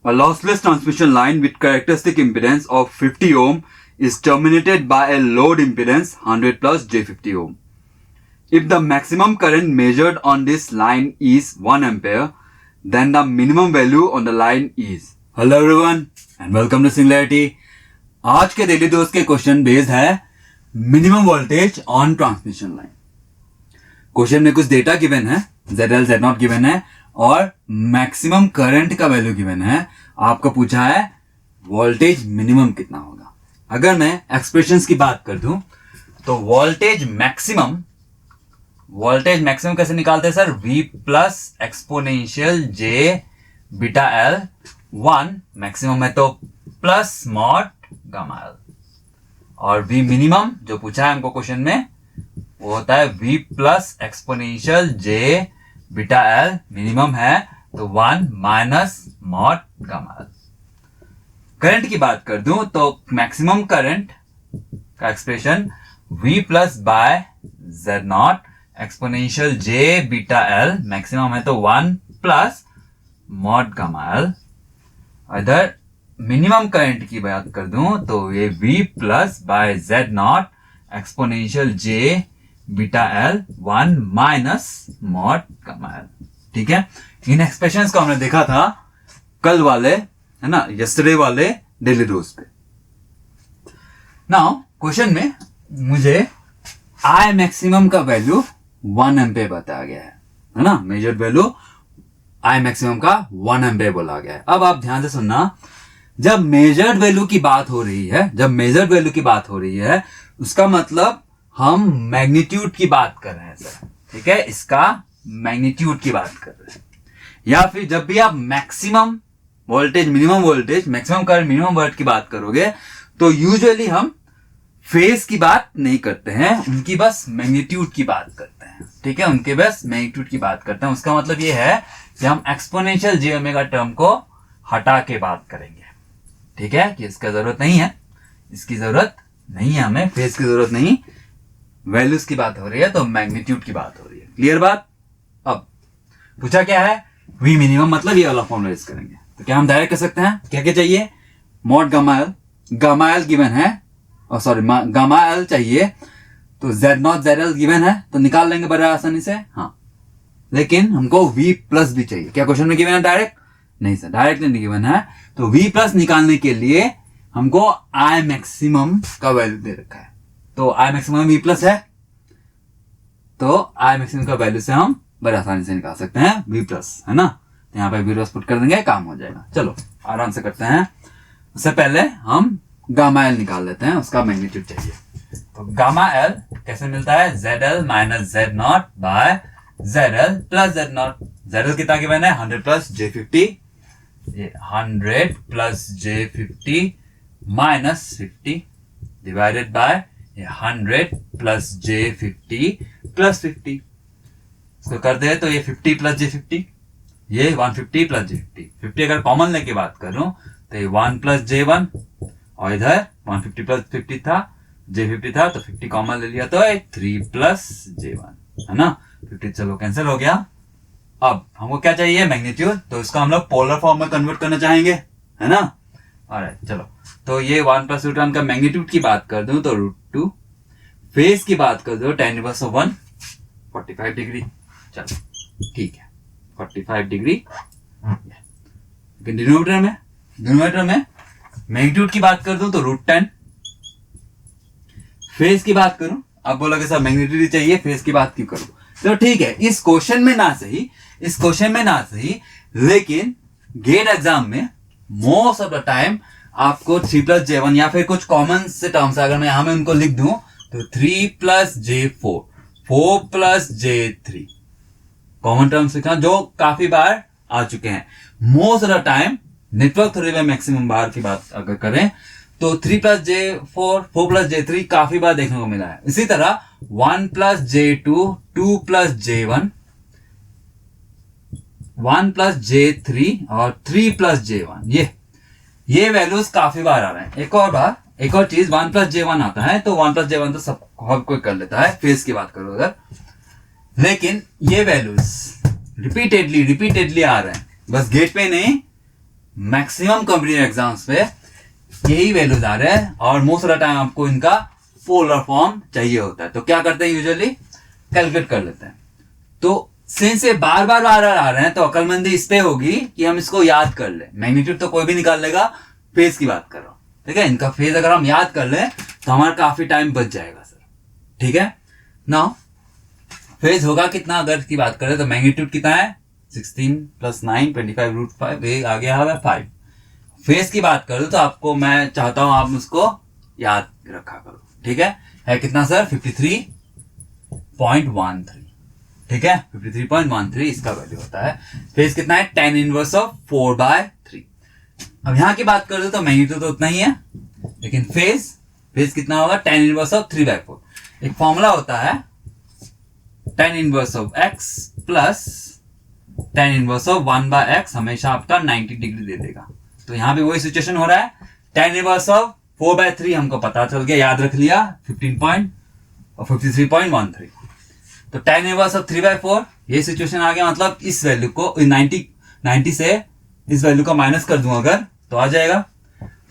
A lossless transmission line with characteristic impedance of 50 ohm is terminated by a load impedance 100 plus J50 ohm. If the maximum current measured on this line is 1 ampere, then the minimum value on the line is. Hello everyone and welcome to Singularity. आज के daily dose के question based है minimum voltage on transmission line. Question में कुछ data given है, ZL Z0 given है और maximum current का वैल्यू गिवन है. आपको पूछा है वोल्टेज मिनिमम कितना होगा. अगर मैं एक्सप्रेशंस की बात कर दूं तो वोल्टेज मैक्सिमम कैसे निकालते हैं sir? V plus exponential J beta L 1 maximum है तो प्लस मॉड गामा L, और V मिनिमम जो पूछा है हमको क्वेश्चन में वो होता है V plus exponential J beta L minimum है तो 1 minus mod gamma L. Current की बात कर दूं तो मैक्सिमम करंट का expression V plus by Z0 exponential J beta L maximum है तो 1 plus mod gamma L. Other minimum current की बात कर दूं तो ये V plus by Z0 exponential J beta L 1 minus mod gamma L. ठीक है, इन एक्सप्रेशंस को हमने देखा था कल वाले, है ना, यस्टरडे वाले डेली डोज पे. नाउ क्वेश्चन में मुझे I मैक्सिमम का वैल्यू 1 एम्पेयर बताया गया है ना. मेजर्ड वैल्यू I मैक्सिमम का 1 एम्पेयर बोला गया है. अब आप ध्यान से सुनना, जब मेजर्ड वैल्यू की बात हो रही है उसका मतलब हम मैग्नीट्यूड की बात कर रहे हैं सर. ठीक है, इसका मैग्नीट्यूड की बात कर रहे हैं. या फिर जब भी आप maximum voltage, minimum voltage, maximum current, minimum volt की बात करोगे तो यूजुअली हम फेज की बात नहीं करते हैं, उनकी बस मैग्नीट्यूड की बात करते हैं. ठीक है, उनके बस मैग्नीट्यूड की बात करते हैं. उसका मतलब ये है कि हम एक्सपोनेंशियल जे ओमेगा टर्म को हटा के बात करेंगे. ठीक है, कि इसका जरूरत नहीं है, इसकी जरूरत नहीं है, हमें फेज की जरूरत नहीं, वैल्यूज की बात हो रही है तो मैग्नीट्यूड की बात हो रही है. क्लियर बात. अब पूछा क्या है, V मिनिमम, मतलब ये वाला फॉर्मूला यूज करेंगे. तो क्या हम डायरेक्ट कर सकते हैं? क्या क्या चाहिए? मॉड गामा L गिवन है, और सॉरी गामा L चाहिए तो Z0 ZL गिवन है तो निकाल लेंगे बड़े आसानी से. हाँ, लेकिन हमको V प्लस भी चाहिए. क्या क्वेश्चन में गिवन है डायरेक्ट? नहीं सर, डायरेक्ट नहीं गिवन है. तो V प्लस निकालने के लिए हमको I मैक्सिमम का वैल्यू दे रखा है. तो I मैक्सिमम V प्लस है तो I मैक्सिमम का वैल्यू से हम बड़े आसानी से निकाल सकते हैं V प्लस, है ना. तो यहाँ पे V प्लस पुट कर देंगे, काम हो जाएगा. चलो आराम से करते हैं. उससे पहले हम गामा L निकाल लेते हैं, उसका मैग्नीट्यूड चाहिए. तो गामा L कैसे मिलता है? ZL minus Z0 by ZL plus Z0. ZL कितना गिवन है? 100 प्लस J50. ये 100 plus J50 minus 50 divided by 100 plus J50 plus 50. इसको कर दे तो ये 50 प्लस J50, ये 150 प्लस J50. 50 अगर कॉमन लेके बात करूं तो ये 1 प्लस J1, और इधर 150 प्लस 50 था, J50 था तो 50 कॉमन ले लिया तो 3 प्लस J1, है ना. 50 चलो कैंसिल हो गया. अब हमको क्या चाहिए? मैग्नीट्यूड. तो इसका हम लोग पोलर फॉर्म में कन्वर्ट करना चाहेंगे, है ना. ऑलराइट, चलो. तो ये 1 प्लस √1 का मैग्नीट्यूड की बात कर दूं तो √2. फेज की बात कर दो tan इनवर्स ऑफ 1 45 डिग्री. चलो ठीक है, 45 डिग्री. डिनोमिनेटर में मैग्नीट्यूड की बात कर दूं तो √10. फेज की बात करूं, अब बोलोगे सर मैग्नीट्यूड ही चाहिए, फेज की बात क्यों करूं? तो ठीक है, इस क्वेश्चन में ना सही, लेकिन गेट एग्जाम में मोस्ट ऑफ द टाइम आपको 3 प्लस J1 या फिर कुछ कॉमन से टर्म्स अगर मैं यहां में उनको लिख दूं तो 3 plus J4, 4 plus J3 common terms लिखना जो काफी बार आ चुके हैं. Most of the time network theory में मैक्सिमम बार की बात अगर करें तो 3 प्लस J4, 4 प्लस J3 काफी बार देखने को मिला है. इसी तरह 1 plus J2, 2 plus J1, 1 plus J3 और 3 प्लस J1, ये वैल्यूज काफी बार आ रहे हैं. एक और चीज, 1 प्लस J1 आता है तो 1 प्लस J1 तो सब कोई कर लेता है, फेज की बात करो अगर, लेकिन ये वैल्यूज रिपीटेडली आ रहे हैं. बस गेट पे नहीं, मैक्सिमम कॉम्पिटिटिव एग्जाम्स पे यही वैल्यूज आ रहे हैं और मोस्ट ऑफ द टाइम आपको इनका पोलर फॉर्म चाहिए होता है। तो क्या करते हैं यूजुअली कैलकुलेट कर लेते हैं। तो सिंस ये बार बार आ रहे हैं तो अक्लमंदी इस पे होगी कि हम इसको याद कर ले। मैग्नीट्यूड तो कोई भी निकाल लेगा, फेज की बात कर रहा हूं, ठीक है। इनका फेज अगर हम याद कर ले तो हमारा काफी टाइम बच जाएगा सर, ठीक है। नाउ फेज होगा कितना अगर की बात करें तो मैग्नीट्यूड कितना है 16 + 9 25√5, ये आ गया है 5। फेज की बात करूं तो आपको मैं चाहता हूं आप उसको याद रखा करो, ठीक है कितना सर 53.13, ठीक है 53.13 इसका वैल्यू होता है। फेज कितना है tan इनवर्स ऑफ 4/3। अब यहां की बात करूं तो मैग्नीट्यूड तो उतना ही है, लेकिन फेज कितना होगा tan इनवर्स ऑफ 3/4। एक फॉर्मूला होता है tan inverse of x plus tan inverse of 1/x हमेशा आपका 90 डिग्री दे देगा। तो यहां भी वही सिचुएशन हो रहा है। tan इनवर्स ऑफ 4/3 हमको पता चल गया, याद रख लिया 53.13। तो tan इनवर्स ऑफ 3/4 ये सिचुएशन आ गया, मतलब इस वैल्यू को 90 से इस वैल्यू को माइनस कर दूं अगर तो आ जाएगा।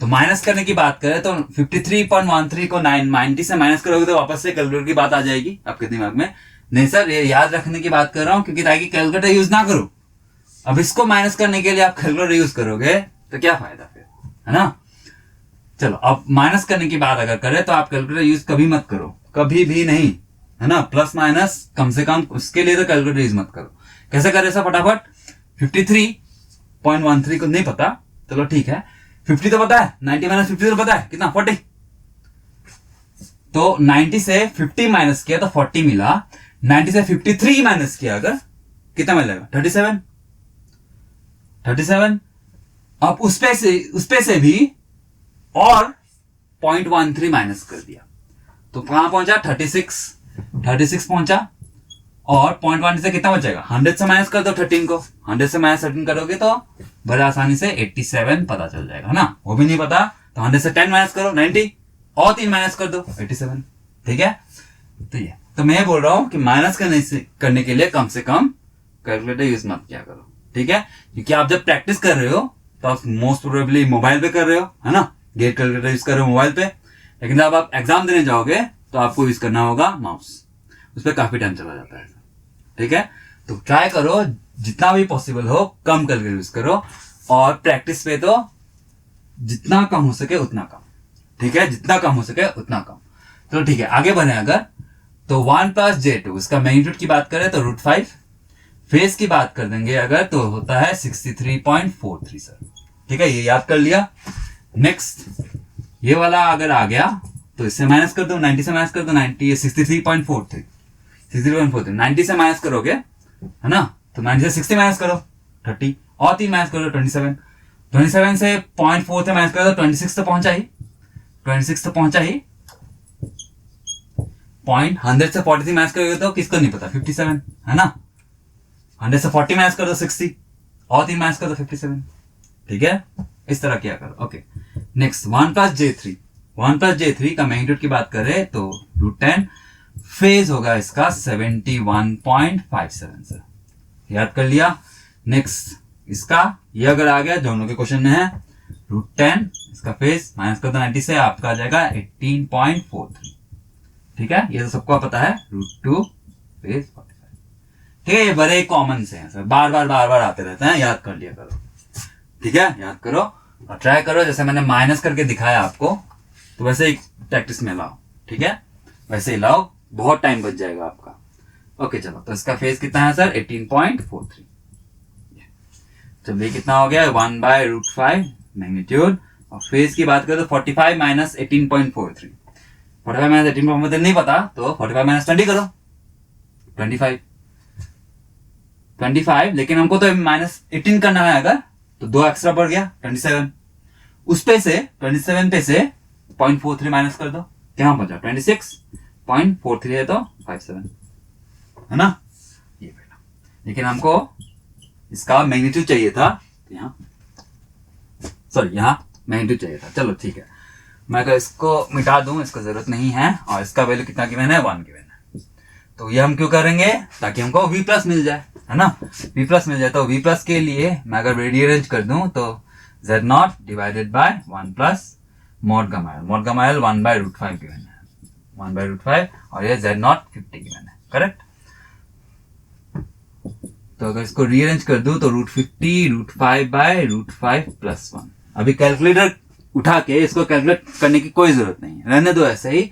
तो माइनस करने की बात करें तो 53.13 को 90 से माइनस करोगे तो वापस से कैलकुलेटर की बात आ जाएगी आपके दिमाग में। नहीं सर ये याद रखने की बात कर रहा हूं क्योंकि ताकि कैलकुलेटर यूज ना करो। अब इसको माइनस करने के लिए आप कैलकुलेटर यूज करोगे तो क्या फायदा फिर, है ना। चलो अब माइनस करने की बात अगर करें तो आप कैलकुलेटर यूज कभी मत करो, कभी भी नहीं, है ना। प्लस माइनस कम से कम उसके लिए तो कैलकुलेटर यूज मत करो। कैसे करें सर फटाफट, 53.13 को नहीं पता, चलो ठीक है 50 तो पता है, 90 - 50 तो पता है कितना 40। तो 90 से 50 माइनस किया तो 40 मिला, 90 से 53 माइनस किया अगर कितना मिलेगा 37। अब उस पे से भी और 0.13 माइनस कर दिया तो कहां पहुंचा 36 पहुंचा। और 0.1 से कितना बचेगा, 100 से माइनस कर दो 13 को, 100 से माइनस 13 करोगे तो बड़े आसानी से 87 पता चल जाएगा ना। वो भी नहीं पता तो 100 से 10 माइनस करो 90 और 3 माइनस कर दो 87, ठीक है। तो मैं बोल रहा हूं कि माइनस करने के लिए कम से कम कैलकुलेटर यूज मत किया करो, ठीक है। क्योंकि आप जब प्रैक्टिस कर रहे हो तो आप मोस्ट प्रोबेबली मोबाइल पे कर रहे हो, है ना, गेट कैलकुलेटर यूज कर रहे हो मोबाइल पे। लेकिन जब आप एग्जाम देने जाओगे तो आपको यूज करना होगा माउस, उस पर काफी टाइम चला जाता है, ठीक है। तो ट्राई करो जितना भी पॉसिबल हो कम कैलकुलेटर यूज करो और प्रैक्टिस पे तो जितना कम हो सके उतना कम, ठीक है, जितना कम हो सके उतना कम। तो ठीक है आगे बढ़े अगर तो 1 + j2 इसका मैग्नीट्यूड की बात करें तो √5। फेज की बात कर देंगे अगर तो होता है 63.43 सर, ठीक है, ये याद कर लिया। नेक्स्ट ये वाला अगर आ गया तो इससे माइनस कर दो, 90 से माइनस कर दो 90, 63.43 90 से माइनस करोगे, है ना, तो 90 से 60 माइनस करो 30 और 3 माइनस करो 27 से 0.4 से माइनस करो तो 26 तो पहुंचा ही 100 से 43 माइनस करोगे तो किसको नहीं पता 57, है ना। 100 से 40 माइनस कर दो 60 और 3 माइनस कर दो 57, ठीक है, इस तरह किया करो। ओके नेक्स्ट 1 + j3 का मैग्नीट्यूड की बात करें तो √10। फेज होगा इसका 71.57 सर, याद कर लिया। नेक्स्ट इसका ये अगर आ गया दोनों के क्वेश्चन में है √10 इसका फेज माइनस कर दो 90 से आपका आ जाएगा 18.43, ठीक है, ये तो सबको पता है √2 फेज 45, ठीक है। ये बड़े कॉमन से हैं सर, बार बार आते रहते हैं, याद कर लिया करो, ठीक है, याद करो और ट्राई करो जैसे मैंने माइनस करके दिखाया आपको तो वैसे ही प्रैक्टिस में लाओ, ठीक है, वैसे ही लाओ, बहुत टाइम बच जाएगा आपका। ओके चलो तो इसका फेज कितना है सर 18.43। चलो ये कितना हो गया 1/√5 मैग्नीट्यूड। और फेज की बात करें तो 45 - 18.43, 45 - 18.43 नहीं पता तो 45 - 20 करो 25, लेकिन हमको तो -18 करना है अगर तो 2 एक्स्ट्रा बढ़ गया 27। उस पे से 27 पे से 0.43 माइनस कर दो, क्या बचा 26.43 है तो 57, है ना, ये बेटा। लेकिन हमको इसका मैग्नीट्यूड चाहिए था, यहाँ मैग्नीट्यूड चाहिए था। चलो ठीक है, मैं अगर इसको मिटा दूं, इसको जरूरत नहीं है। और इसका वैल्यू कितना गिवन है 1 गिवन है। तो ये हम क्यों करेंगे, ताकि हमको V+ मिल जाए, है ना, V+ मिल जाए। तो V+ के लिए मैं अगर रीअरेंज कर दूं तो z not divided by 1 plus mod gamma L 1/√5 given है, 1/√5, और ये z नॉट 50 गिवन है, करेक्ट। तो अगर इसको रीअरेंज कर दूं तो √50 √5/√5 प्लस 1। अभी कैलकुलेटर उठा के इसको कैलकुलेट करने की कोई जरूरत नहीं है, रहने दो ऐसे ही,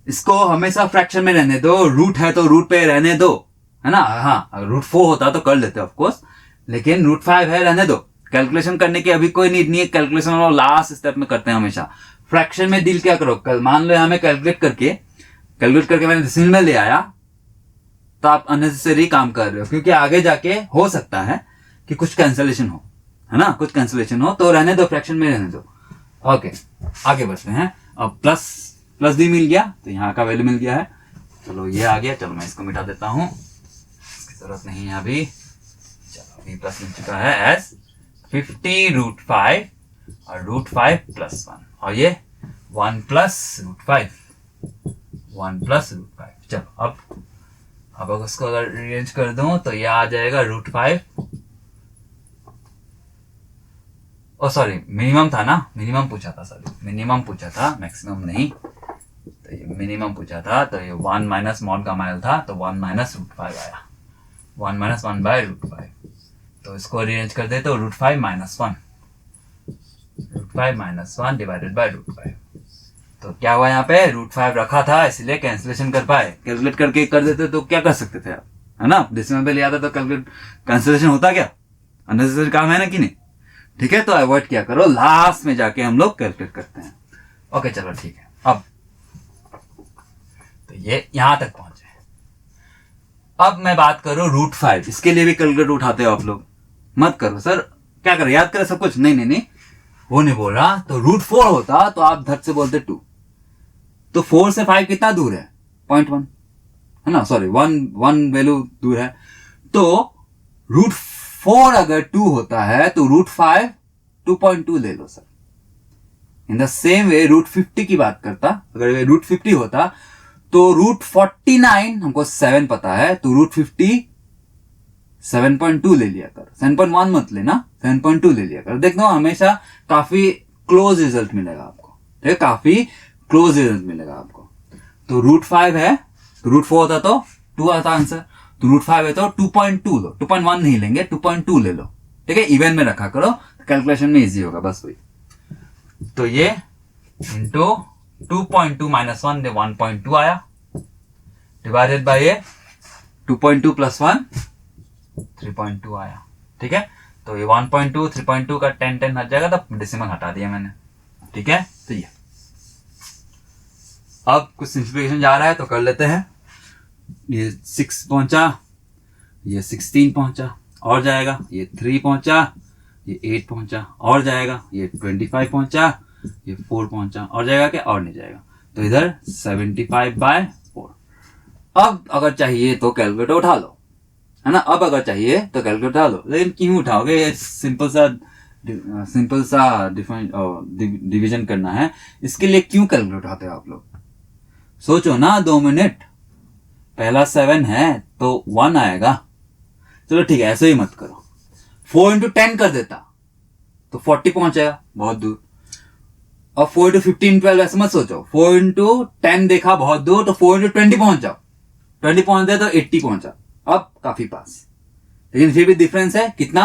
इसको हमेशा फ्रैक्शन में रहने दो, रूट है तो रूट पे रहने दो, है ना। हाँ, अगर √4 होता तो कर लेते ऑफ कोर्स, लेकिन √5 है, रहने दो। कैलकुलेशन करने की अभी कोई नीड नहीं है, कैलकुलेशन वाला लास्ट स्टेप में करते हैं हमेशा। फ्रैक्शन में डील क्या करो, कल मान लो हमें कैलकुलेट करके मैंने डेसिमल में ले आया, तो आप अननेसेसरी काम कर रहे हो, क्योंकि आगे जाके हो सकता है कि कुछ कैंसलेशन हो, है ना, कुछ कैंसलेशन हो, तो रहने दो, फ्रैक्शन में रहने दो। ओके, आगे बढ़ते हैं। अब प्लस भी मिल गया, तो यहाँ का वैल्यू मिल गया है, चलो ये आ गया, चलो मैं इसको मिटा देता हूँ, इसकी जरूरत नहीं है अभी। चलो अभी प्लस मिल चुका है एज 50 √5 और √5 प्लस 1, और ये 1 प्लस √5, 1 प्लस √5। चलो अब अगर उसको अगर अरेंज कर दूं तो ये आ जाएगा √5, ओ सॉरी मिनिमम था ना, मिनिमम पूछा था, मैक्सिमम नहीं, तो ये मिनिमम पूछा था, तो ये 1 माइनस मॉड गामा एल था, तो 1 माइनस √5 आया, 1 माइनस 1/√5। तो इसको अरेंज कर दे तो √5 माइनस 1 डिवाइडेड बाय √5। तो क्या हुआ यहाँ पे, √5 रखा था इसलिए कैंसिलेशन कर पाए, कैलकुलेट करके कर देते तो क्या कर सकते थे आप, है ना, डेसिमल पे ले आता तो कैंसिलेशन होता क्या, अननेसेसरी काम है ना कि नहीं, ठीक है। तो अवॉइड क्या करो, लास्ट में जाके हम लोग कैलकुलेट करते हैं। ओके चलो ठीक है। अब तो ये यहां तक पहुंचे, अब मैं बात करूं √5, इसके लिए भी कैलकुलेट उठाते हो आप लोग, मत करो सर, क्या करो याद करो सब कुछ, नहीं वो नहीं बोल रहा। तो √4 होता तो आप धट से बोलते 2, तो 4 से 5 कितना दूर है, 0.1, है ना, सॉरी 1 वैल्यू दूर है। तो √4 अगर 2 होता है तो √5 2.2 ले लो sir. In the same way √50 की बात करता, अगर ये √50 होता तो √49 हमको 7 पता है, तो √50 7.2 ले लिया कर, 7.1 मत लेना, 7.2 ले लिया कर। देखो हमेशा काफी क्लोज रिजल्ट मिलेगा आपको, ठीक है, काफी क्लोज रिजल्ट मिलेगा आपको। तो √5 है, तो √4 होता तो 2 आता आंसर, तो √5 है तो 2.2 लो, 2.1 नहीं लेंगे, 2.2 ले लो, ठीक है, इवन में रखा करो, कैलकुलेशन में इजी होगा, बस वही। तो ये इंटू 2.2 माइनस 1 1.2 आया, डिवाइडेड बाय ये 2.2 प्लस 1 3.2 आया, ठीक है। तो ये 1.2 3.2 का 10 हट जाएगा, तो डेसिमल हटा दिया मैंने, ठीक है। तो ये अब कुछ सिंप्लीफिकेशन जा रहा है तो कर लेते हैं। ये 6 पहुंचा, ये 16 पहुंचा और जाएगा, ये 3 पहुंचा, ये 8 पहुंचा और जाएगा, ये 25 पहुंचा, ये 4 पहुंचा और जाएगा क्या, और नहीं जाएगा। तो इधर 75/4। अब अगर चाहिए तो कैलकुलेटर उठा लो, है ना, अब अगर चाहिए तो कैलकुलेटर उठा लो, लेकिन क्यों उठाओगे, ये सिंपल सा डिवीजन करना है, इसके लिए क्यों कैलकुलेटर उठाते हो आप लोग, सोचो ना 2 मिनट। पहला 7 है तो 1 आएगा, चलो ठीक है ऐसे ही मत करो, 4 into 10 कर देता तो 40 पहुंचेगा, बहुत दूर। और 4 into 15 12 ऐसे मत सोचो, 4 into 10 देखा बहुत दूर, तो 4 into 20 पहुंच जाओ, 20 पहुंच गए तो 80 पहुंचा, अब काफी पास, लेकिन फिर भी डिफरेंस है कितना,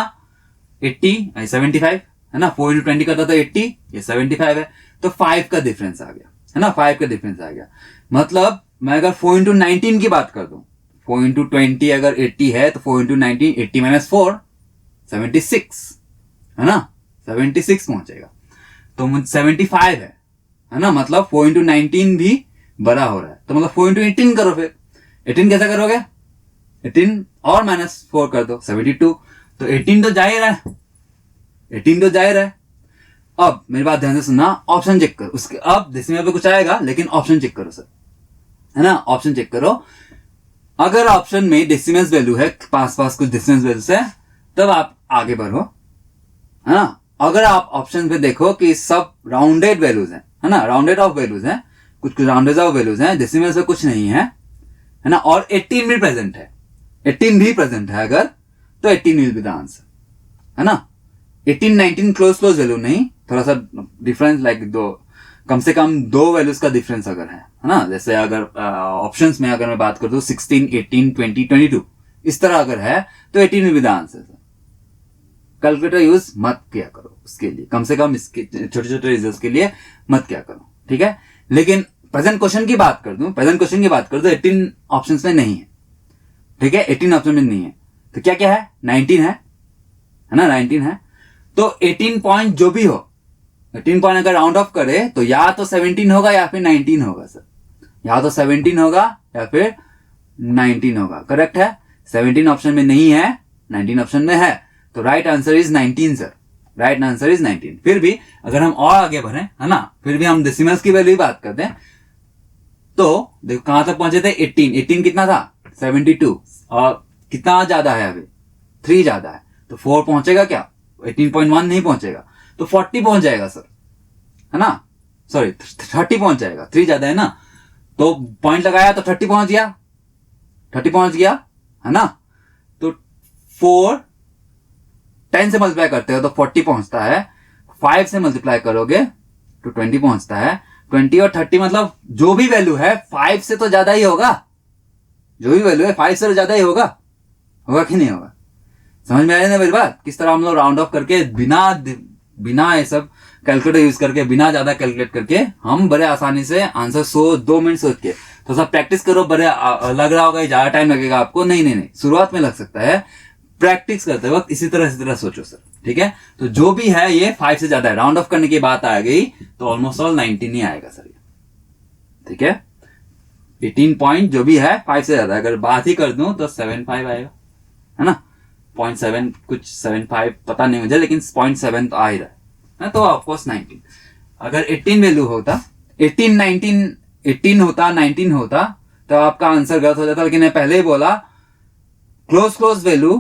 80 75, है ना, 4 into 20 करता तो 80, ये 75 है, तो 5 का डिफरेंस आ गया, है ना, 5 का डिफरेंस आ गया। मतलब मैं अगर 4 into 19 की बात कर दूं, 4 into 20 अगर 80 है तो 4 into 19 80 minus 4 76, है ना, 76 पहुंचेगा, तो 75 है ना, मतलब 4 into 19 भी बड़ा हो रहा है, तो मतलब 4 into 18 करो, फिर 18 कैसा करोगे, 18 और -4 कर दो 72, तो 18 तो जा ही रहा है, 18 तो जा ही रहा है। अब मेरी बात ध्यान से सुनना, ऑप्शन चेक करो उसके, अब डेसिमल पे कुछ आएगा लेकिन ऑप्शन चेक करो सर, है ना, ऑप्शन चेक करो। अगर ऑप्शन में डेसिमल्स वैल्यू है, पास कुछ डेसिमल्स वैल्यू है, तब आप आगे बढ़ो, है ना। अगर आप ऑप्शन पे देखो कि सब राउंडेड वैल्यूज है ना, राउंडेड ऑफ वैल्यूज हैं, कुछ राउंडेड ऑफ वैल्यूज हैं, डेसिमल्स में कुछ नहीं है ना, और 18 भी प्रेजेंट है, 18 भी प्रेजेंट है अगर, तो 18 विल बी द आंसर, है ना। 18 19 क्लोज वैल्यू नहीं, थोड़ा सा डिफरेंस लाइक दो, कम से कम दो वैल्यूज का डिफरेंस अगर है ना, जैसे अगर ऑप्शंस में अगर मैं बात कर दूं 16 18 20 22 इस तरह अगर है तो 18 will be the answer. Calculator use मत किया करो उसके लिए, कम से कम इसके छोटे छोटे रिजल्ट के लिए मत किया करो, ठीक है। लेकिन प्रेजेंट क्वेश्चन की बात कर दूं, 18 ऑप्शंस में नहीं है, ठीक है, 18 ऑप्शन में नहीं है, तो क्या क्या है, 19 है ना, 19 है। तो 18 पॉइंट जो भी हो, 18 पॉइंट अगर राउंड ऑफ करे तो या तो 17 होगा या फिर 19 होगा सर, या तो 17 होगा या फिर 19 होगा, करेक्ट है। 17 ऑप्शन में नहीं है, 19 ऑप्शन में है, तो right answer is 19 sir, right answer is 19। फिर भी अगर हम और आगे बढ़े, है ना, फिर भी हम डेसिमल्स की वैल्यू बात करते हैं, तो देखो कहां तक पहुंचे थे, 18 कितना था, 72, और कितना ज्यादा है, अभी 3 ज्यादा है, तो 4 पहुंचेगा क्या, 18.1 नहीं पहुंचेगा, तो 40 पहुंच जाएगा सर, है ना, सॉरी 30 पहुंच जाएगा, 3 ज्यादा है ना, तो पॉइंट लगाया तो 30 पहुंच गया, 30 पहुंच गया, है ना। तो 4 10 से मल्टीप्लाई करते हो तो 40 पहुंचता है, 5 से मल्टीप्लाई करोगे तो 20 पहुंचता है, 20 और 30 मतलब जो भी वैल्यू है 5 से तो ज्यादा ही होगा, जो भी वैल्यू है 5 से तो ज्यादा ही होगा कि नहीं होगा। समझ में आ रही है ना मेरी बात, किस तरह हम लोग राउंड ऑफ करके बिना ये सब कैलकुलेटर यूज करके, बिना ज्यादा कैलकुलेट करके हम बड़े आसानी से आंसर 2 मिनट सोच के, तो सब प्रैक्टिस करो, बड़े लग रहा होगा ज्यादा टाइम लगेगा आपको, नहीं, शुरुआत में लग सकता है, प्रैक्टिस करते वक्त इसी तरह सोचो सर, ठीक है। तो जो भी है ये 5 से ज्यादा है, राउंड ऑफ करने की बात आ गई तो ऑलमोस्ट ऑल 19 ही आएगा सर ये, ठीक है। 18 पॉइंट जो भी है 5 से ज्यादा, अगर बात ही कर दूं तो 75 आएगा, है ना, 0.7 कुछ 75 पता नहीं मुझे, लेकिन 0.7 तो आ ही रहा है, तो ऑफकोर्स 19। अगर 18 वैल्यू होता, 18 होता, 19 होता तो आपका आंसर गलत हो जाता, लेकिन मैं पहले ही बोला क्लोज वैल्यू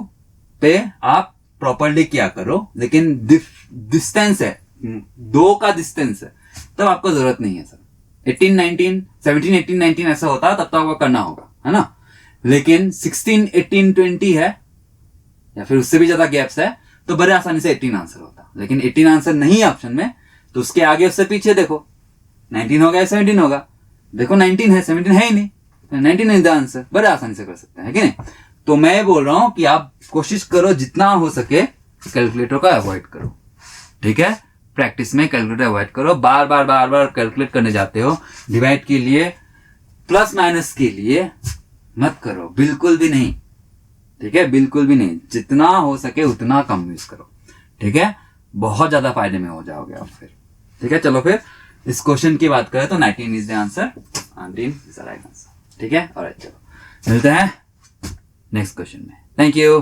पे आप प्रॉपर्ली क्या करो, लेकिन डिस्टेंस है, 2 का डिस्टेंस है, तब आपको जरूरत नहीं है सर। 18 19 17 18 19 ऐसा होता तब तो आपको करना होगा, है ना, लेकिन 16 18 20 है या फिर उससे भी ज्यादा गैप्स है तो बड़े आसानी से 18 आंसर होता, लेकिन 18 आंसर नहीं है ऑप्शन में, तो उसके आगे उससे पीछे देखो 19 होगा या 17 होगा, देखो 19 है, 17 है ही नहीं, 19 इज द आंसर, बड़े आसानी से कर सकते हैं, कि नहीं। तो मैं बोल रहा हूं कि आप कोशिश करो जितना हो सके कैलकुलेटर का अवॉइड करो, ठीक है, प्रैक्टिस में कैलकुलेटर अवॉइड करो, बार बार कैलकुलेट करने जाते हो, डिवाइड के लिए प्लस माइनस के लिए मत करो, बिल्कुल भी नहीं, ठीक है, बिल्कुल भी नहीं, जितना हो सके उतना कम यूज करो, ठीक है, बहुत ज्यादा फायदे में हो जाओगे आप फिर, ठीक है। चलो फिर इस क्वेश्चन की बात करें तो 19 is the answer, 19 is the right answer, ठीक है। और चलो मिलते हैं नेक्स्ट क्वेश्चन में, थैंक यू।